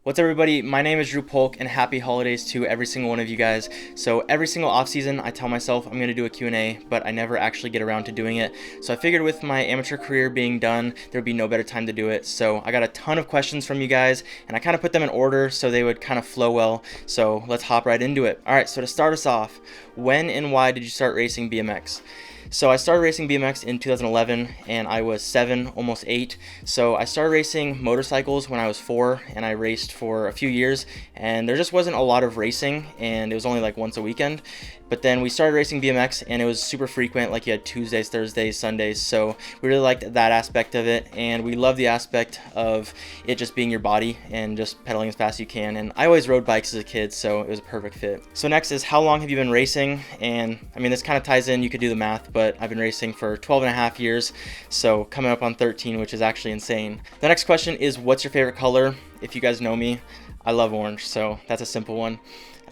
What's up, everybody? My name is Polk, and happy holidays to every single one of you guys. So every single off season, I tell myself I'm going to do a Q&A, but I never actually get around to doing it. So I figured with my amateur career being done, there'd be no better time to do it. So I got a ton of questions from you guys, and I kind of put them in order so they would kind of flow well. So let's hop right into it. All right, so to start us off, when and why did you start racing BMX? So I started racing BMX in 2011 and I was 7, almost 8. So I started racing motorcycles when I was 4 and I raced for a few years, and there just wasn't a lot of racing and it was only like once a weekend. But then we started racing BMX and it was super frequent, like you had Tuesdays, Thursdays, Sundays. So we really liked that aspect of it, and we love the aspect of it just being your body and just pedaling as fast as you can. And I always rode bikes as a kid, so it was a perfect fit. So next is, how long have you been racing? And I mean, this kind of ties in, you could do the math, but I've been racing for 12 and a half years, so coming up on 13, which is actually insane. The next question is, what's your favorite color? If you guys know me, I love orange, so that's a simple one.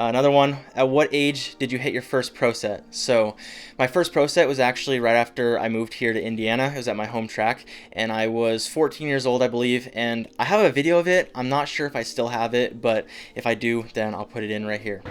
Another one, at what age did you hit your first pro set? So my first pro set was actually right after I moved here to Indiana. It was at my home track, and I was 14 years old, I believe, and I have a video of it. I'm not sure if I still have it, but if I do, then I'll put it in right here.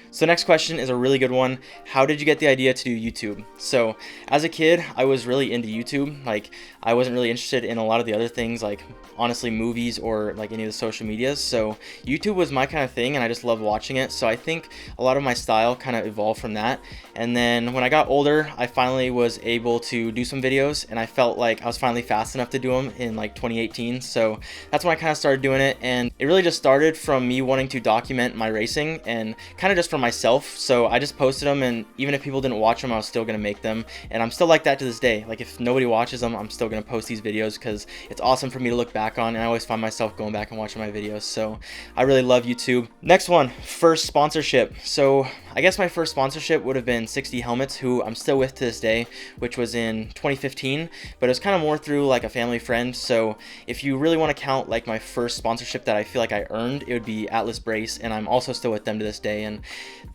So next question is a really good one. How did you get the idea to do YouTube? So as a kid, I was really into YouTube. Like, I wasn't really interested in a lot of the other things, like honestly movies or like any of the social medias. So YouTube was my kind of thing, and I just loved watching it. So I think a lot of my style kind of evolved from that. And then when I got older, I finally was able to do some videos, and I felt like I was finally fast enough to do them in like 2018. So that's when I kind of started doing it, and it really just started from me wanting to document my racing and kind of just for myself. So I just posted them, and even if people didn't watch them, I was still gonna make them, and I'm still like that to this day. Like, if nobody watches them, I'm still gonna post these videos because it's awesome for me to look back on, and I always find myself going back and watching my videos. So I really love YouTube. Next one, first sponsorship. So I guess my first sponsorship would have been 60 Helmets, who I'm still with to this day, which was in 2015, but it was kind of more through like a family friend. So if you really want to count like my first sponsorship that I feel like I earned, it would be Atlas Brace, and I'm also still with them to this day. And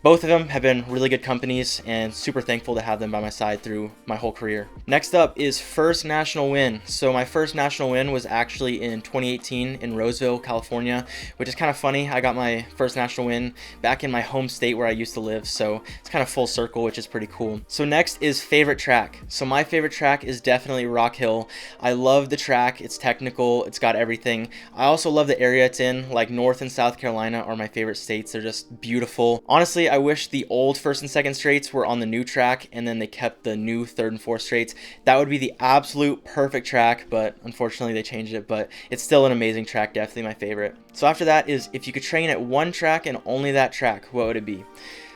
both of them have been really good companies, and super thankful to have them by my side through my whole career. Next up is first national win. So my first national win was actually in 2018 in Roseville, California, which is kind of funny. I got my first national win back in my home state where I used to live, so it's kind of full circle, which is pretty cool. So next is favorite track. So my favorite track is definitely Rock Hill. I love the track. It's technical. It's got everything. I also love the area it's in. Like, North and South Carolina are my favorite states. They're just beautiful. Honestly, I wish the old first and second straights were on the new track, and then they kept the new third and fourth straights. That would be the absolute perfect track, but unfortunately they changed it. But it's still an amazing track, definitely my favorite. So after that is, if you could train at one track and only that track, what would it be?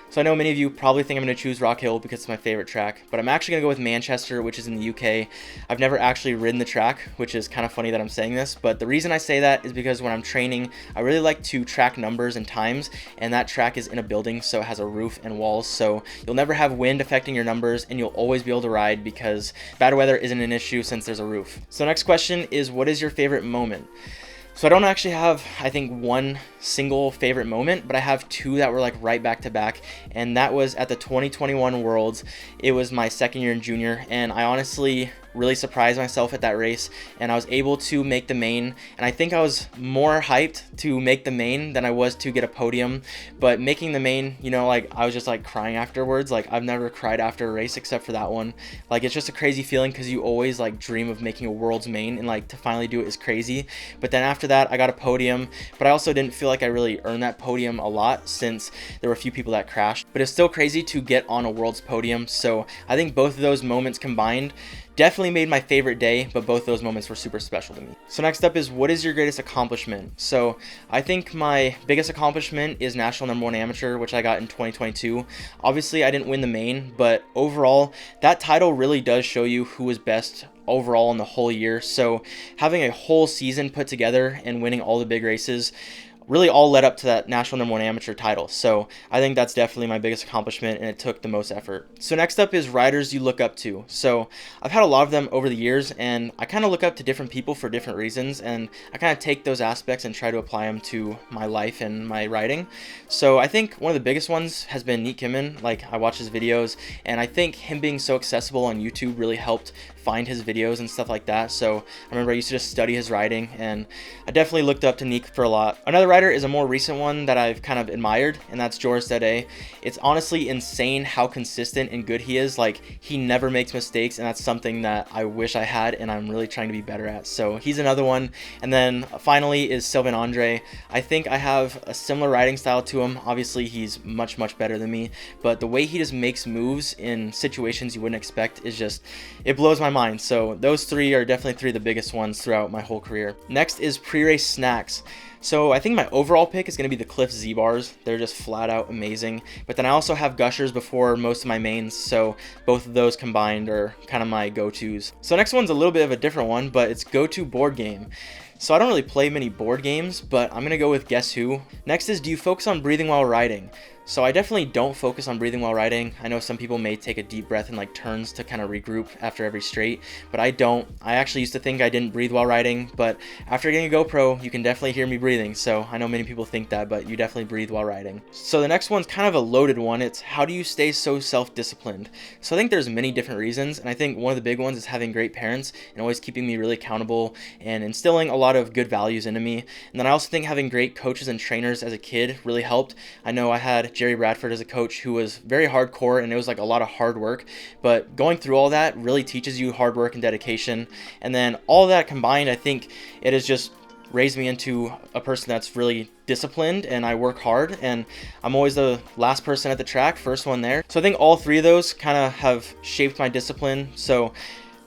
So I know many of you probably think I'm going to choose Rock Hill because it's my favorite track, but I'm actually going to go with Manchester, which is in the UK. I've never actually ridden the track, which is kind of funny that I'm saying this, but the reason I say that is because when I'm training, I really like to track numbers and times, and that track is in a building, so it has a roof and walls, so you'll never have wind affecting your numbers, and you'll always be able to ride because bad weather isn't an issue since there's a roof. So next question is, what is your favorite moment? So I don't actually have, I think, one single favorite moment, but I have two that were like right back to back, and that was at the 2021 Worlds. It was my second year in junior, and I honestly really surprised myself at that race, and I was able to make the main, and I think I was more hyped to make the main than I was to get a podium. But making the main, you know, like, I was just like crying afterwards. Like, I've never cried after a race except for that one. Like, it's just a crazy feeling because you always like dream of making a world's main, and like to finally do it is crazy. But then after that, I got a podium, but I also didn't feel like I really earned that podium a lot since there were a few people that crashed, but it's still crazy to get on a world's podium. So I think both of those moments combined definitely made my favorite day, but both those moments were super special to me. So next up is, what is your greatest accomplishment? So I think my biggest accomplishment is National #1 Amateur, which I got in 2022. Obviously, I didn't win the main, but overall, that title really does show you who was best overall in the whole year. So having a whole season put together and winning all the big races, really all led up to that national #1 amateur title. So I think that's definitely my biggest accomplishment, and it took the most effort. So next up is riders you look up to. So I've had a lot of them over the years, and I kind of look up to different people for different reasons, and I kind of take those aspects and try to apply them to my life and my riding. So I think one of the biggest ones has been Nick Kimman. Like, I watch his videos, and I think him being so accessible on YouTube really helped find his videos and stuff like that. So I remember I used to just study his riding, and I definitely looked up to Nick for a lot. Another rider is a more recent one that I've kind of admired, and that's Joris Dede. It's honestly insane how consistent and good he is. Like, he never makes mistakes, and that's something that I wish I had, and I'm really trying to be better at. So he's another one. And then finally is Sylvain Andre. I think I have a similar riding style to him. Obviously, he's much better than me, but the way he just makes moves in situations you wouldn't expect is just, it blows my mind. So those three are definitely three of the biggest ones throughout my whole career. Next is pre-race snacks. So I think my overall pick is going to be the Cliff Z bars. They're just flat out amazing. But then I also have Gushers before most of my mains, so both of those combined are kind of my go-tos. So next one's a little bit of a different one, but it's go-to board game. So I don't really play many board games, but I'm going to go with Guess Who. Next is, do you focus on breathing while riding? So I definitely don't focus on breathing while riding. I know some people may take a deep breath and like turns to kind of regroup after every straight, but I don't. I actually used to think I didn't breathe while riding, but after getting a GoPro, you can definitely hear me breathing. So I know many people think that, but you definitely breathe while riding. So the next one's kind of a loaded one. It's, how do you stay so self-disciplined? So I think there's many different reasons, and I think one of the big ones is having great parents and always keeping me really accountable and instilling a lot of good values into me. And then I also think having great coaches and trainers as a kid really helped. I know I had Jerry Bradford as a coach who was very hardcore, and it was like a lot of hard work, but going through all that really teaches you hard work and dedication. And then all that combined, I think it has just raised me into a person that's really disciplined, and I work hard, and I'm always the last person at the track, first one there. So I think all three of those kind of have shaped my discipline. So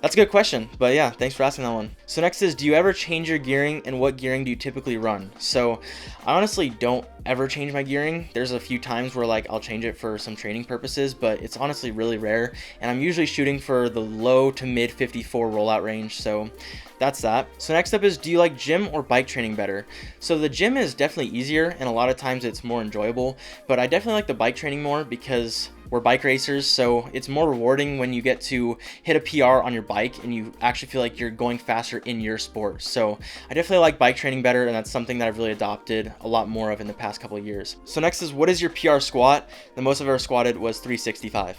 that's a good question, but yeah, thanks for asking that one. So next is, do you ever change your gearing, and what gearing do you typically run? So I honestly don't ever change my gearing. There's a few times where like I'll change it for some training purposes, but it's honestly really rare, and I'm usually shooting for the low to mid 54 rollout range. So that's that. So next up is, do you like gym or bike training better? So the gym is definitely easier, and a lot of times it's more enjoyable, but I definitely like the bike training more because we're bike racers, so it's more rewarding when you get to hit a PR on your bike and you actually feel like you're going faster in your sport. So I definitely like bike training better, and that's something that I've really adopted a lot more of in the past couple of years. So next is, what is your PR squat? The most I've ever squatted was 365.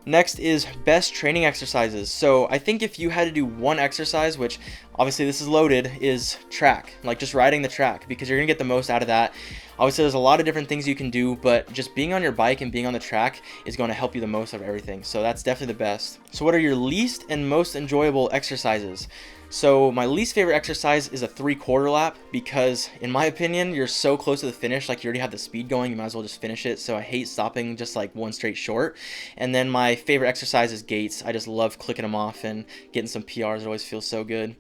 Next is best training exercises. So I think if you had to do one exercise, which obviously this is loaded, is track, like just riding the track, because you're gonna get the most out of that. Obviously there's a lot of different things you can do, but just being on your bike and being on the track is going to help you the most of everything. So that's definitely the best. So what are your least and most enjoyable exercises? So my least favorite exercise is a 3/4 lap, because in my opinion, you're so close to the finish, like you already have the speed going, you might as well just finish it. So I hate stopping just like one straight short. And then my favorite exercise is gates. I just love clicking them off and getting some PRs. It always feels so good.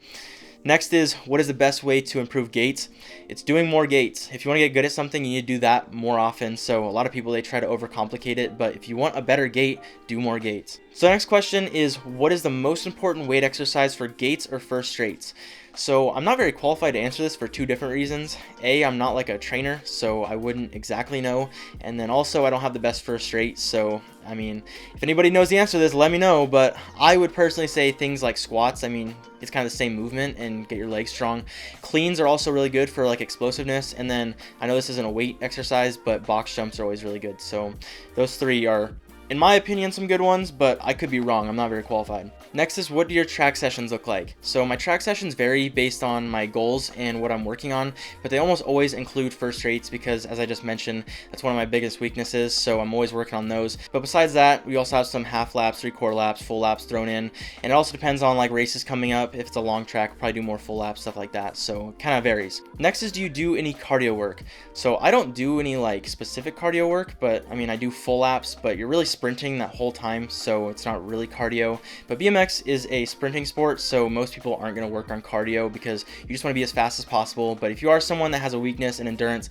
Next is, what is the best way to improve gates? It's doing more gates. If you want to get good at something, you need to do that more often. So a lot of people, they try to overcomplicate it, but if you want a better gate, do more gates. So the next question is, what is the most important weight exercise for gates or first straights? So I'm not very qualified to answer this for two different reasons. A, I'm not like a trainer, so I wouldn't exactly know. And then also, I don't have the best first straight. So, I mean, if anybody knows the answer to this, let me know. But I would personally say things like squats. I mean, it's kind of the same movement and get your legs strong. Cleans are also really good for like explosiveness. And then I know this isn't a weight exercise, but box jumps are always really good. So those three are, in my opinion, some good ones, but I could be wrong. I'm not very qualified. Next is, what do your track sessions look like? So my track sessions vary based on my goals and what I'm working on, but they almost always include first straights because, as I just mentioned, that's one of my biggest weaknesses, so I'm always working on those. But besides that, we also have some half laps, 3/4 laps, full laps thrown in, and it also depends on like races coming up. If it's a long track, we'll probably do more full laps, stuff like that, so it kind of varies. Next is, do you do any cardio work? So I don't do any like specific cardio work, but I mean, I do full laps, but you're really sprinting that whole time, so it's not really cardio. But BMX BMX is a sprinting sport, so most people aren't going to work on cardio because you just want to be as fast as possible. But if you are someone that has a weakness in endurance,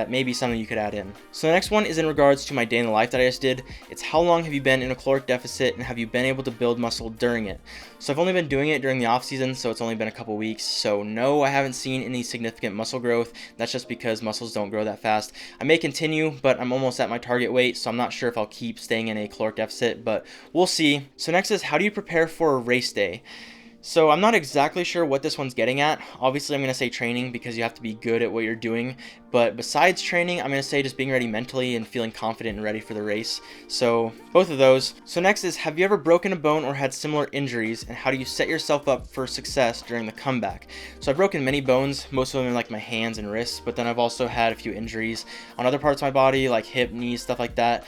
maybe something you could add in. So the next one is in regards to my day in the life that I just did. It's how long have you been in a caloric deficit and have you been able to build muscle during it? So I've only been doing it during the off season, so it's only been a couple weeks. So no, I haven't seen any significant muscle growth. That's just because muscles don't grow that fast. I may continue, but I'm almost at my target weight, so I'm not sure if I'll keep staying in a caloric deficit, but we'll see. So next is, how do you prepare for a race day? So I'm not exactly sure what this one's getting at. Obviously, I'm going to say training because you have to be good at what you're doing. But besides training, I'm going to say just being ready mentally and feeling confident and ready for the race. So both of those. So next is, have you ever broken a bone or had similar injuries, and how do you set yourself up for success during the comeback? So I've broken many bones, most of them in like my hands and wrists, but then I've also had a few injuries on other parts of my body, like hip, knees, stuff like that.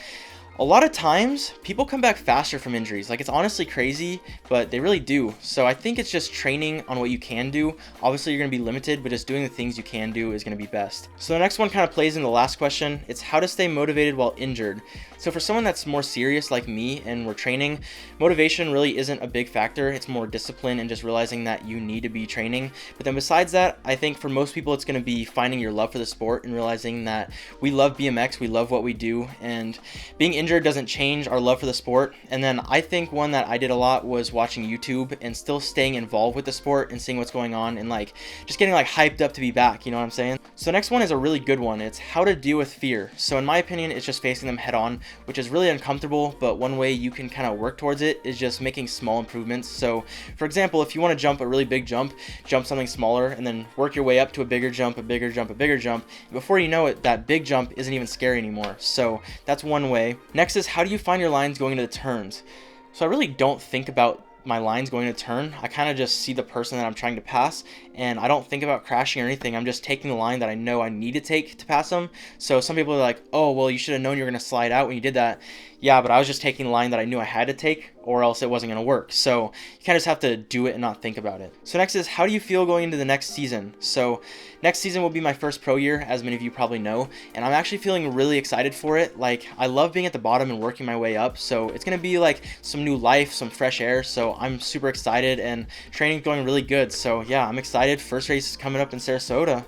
A lot of times, people come back faster from injuries. Like, it's honestly crazy, but they really do. So I think it's just training on what you can do. Obviously, you're going to be limited, but just doing the things you can do is going to be best. So the next one kind of plays in the last question. It's how to stay motivated while injured. So for someone that's more serious like me and we're training, motivation really isn't a big factor. It's more discipline and just realizing that you need to be training. But then besides that, I think for most people, it's going to be finding your love for the sport and realizing that we love BMX, we love what we do, and being injured doesn't change our love for the sport. And then I think one that I did a lot was watching YouTube and still staying involved with the sport and seeing what's going on and like just getting like hyped up to be back, you know what I'm saying? So the next one is a really good one. It's how to deal with fear. So in my opinion, it's just facing them head on, which is really uncomfortable, but one way you can kind of work towards it is just making small improvements. So for example, if you want to jump a really big jump something smaller and then work your way up to a bigger jump, a bigger jump, a bigger jump. Before you know it, that big jump isn't even scary anymore. So that's one way. Next is, how do you find your lines going into the turns? So I really don't think about my lines going to turn. I kind of just see the person that I'm trying to pass, and I don't think about crashing or anything. I'm just taking the line that I know I need to take to pass them. So some people are like, oh, well, you should have known you were going to slide out when you did that. Yeah, but I was just taking the line that I knew I had to take, or else it wasn't going to work. So you kind of just have to do it and not think about it. So next is, how do you feel going into the next season? So next season will be my first pro year, as many of you probably know, and I'm actually feeling really excited for it. Like, I love being at the bottom and working my way up, so it's going to be like some new life, some fresh air, so I'm super excited, and training's going really good. So yeah, I'm excited. First race is coming up in Sarasota.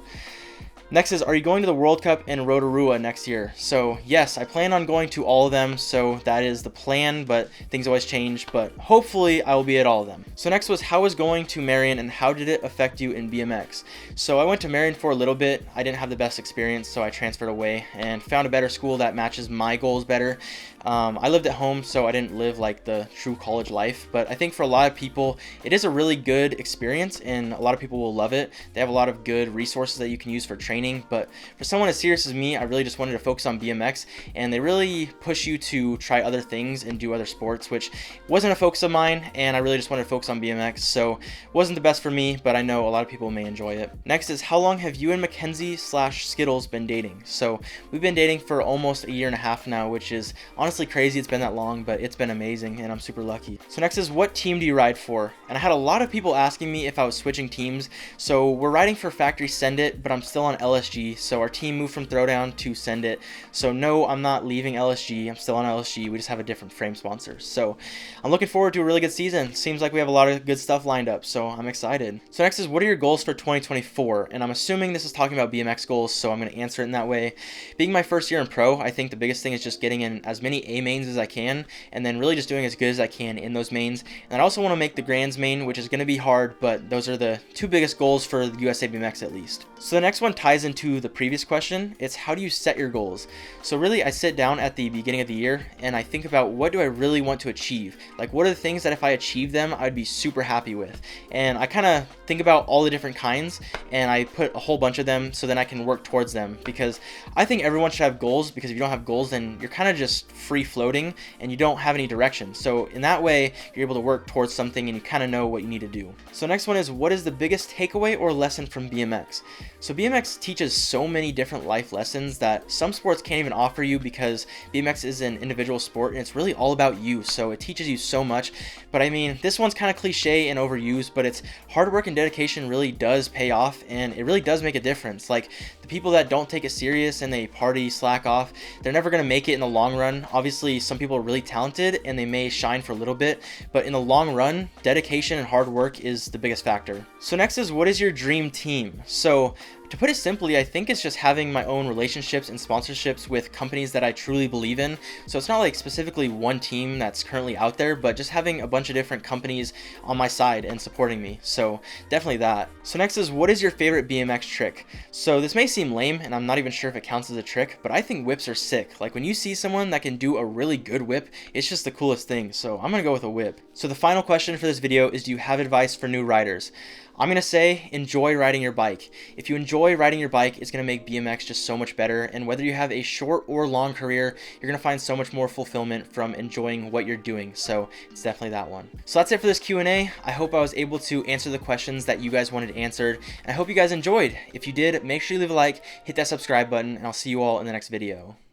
Next is, are you going to the World Cup in Rotorua next year? So yes, I plan on going to all of them, so that is the plan, but things always change, but hopefully I will be at all of them. So next was, how was going to Marion and how did it affect you in BMX? So I went to Marion for a little bit. I didn't have the best experience, so I transferred away and found a better school that matches my goals better. I lived at home, so I didn't live like the true college life, but I think for a lot of people, it is a really good experience and a lot of people will love it. They have a lot of good resources that you can use for training, but for someone as serious as me, I really just wanted to focus on BMX, and they really push you to try other things and do other sports, which wasn't a focus of mine, and I really just wanted to focus on BMX, so it wasn't the best for me, but I know a lot of people may enjoy it. Next is, how long have you and Mackenzie/Skittles been dating? So we've been dating for almost a year and a half now, which is honestly crazy it's been that long, but it's been amazing and I'm super lucky. So next is, what team do you ride for? And I had a lot of people asking me if I was switching teams. So we're riding for Factory Send It, but I'm still on LSG, so our team moved from Throwdown to Send It. So no, I'm not leaving LSG, I'm still on LSG, we just have a different frame sponsor. So I'm looking forward to a really good season. Seems like we have a lot of good stuff lined up, so I'm excited. So next is, what are your goals for 2024? And I'm assuming this is talking about BMX goals, so I'm going to answer it in that way. Being my first year in pro, I think the biggest thing is just getting in as many A mains as I can, and then really just doing as good as I can in those mains. And I also want to make the Grands main, which is going to be hard, but those are the two biggest goals for the USA BMX at least. So the next one ties into the previous question. It's, how do you set your goals? So really, I sit down at the beginning of the year and I think about, what do I really want to achieve? Like, what are the things that if I achieve them, I'd be super happy with? And I kind of think about all the different kinds and I put a whole bunch of them so then I can work towards them, because I think everyone should have goals, because if you don't have goals, then you're kind of just free floating and you don't have any direction. So in that way, you're able to work towards something and you kind of know what you need to do. So next one is, what is the biggest takeaway or lesson from BMX? So BMX teaches so many different life lessons that some sports can't even offer you, because BMX is an individual sport and it's really all about you. So it teaches you so much. But I mean, this one's kind of cliche and overused, but it's hard work and dedication really does pay off, and it really does make a difference. Like, the people that don't take it serious and they party, slack off, they're never going to make it in the long run. Obviously, some people are really talented and they may shine for a little bit, but in the long run, dedication and hard work is the biggest factor. So next is, what is your dream team? So to put it simply, I think it's just having my own relationships and sponsorships with companies that I truly believe in. So it's not like specifically one team that's currently out there, but just having a bunch of different companies on my side and supporting me. So definitely that. So next is, what is your favorite BMX trick? So this may seem lame, and I'm not even sure if it counts as a trick, but I think whips are sick. Like, when you see someone that can do a really good whip, it's just the coolest thing. So I'm gonna go with a whip. So the final question for this video is, do you have advice for new riders? I'm going to say, enjoy riding your bike. If you enjoy riding your bike, it's going to make BMX just so much better. And whether you have a short or long career, you're going to find so much more fulfillment from enjoying what you're doing. So it's definitely that one. So that's it for this Q&A. I hope I was able to answer the questions that you guys wanted answered. And I hope you guys enjoyed. If you did, make sure you leave a like, hit that subscribe button, and I'll see you all in the next video.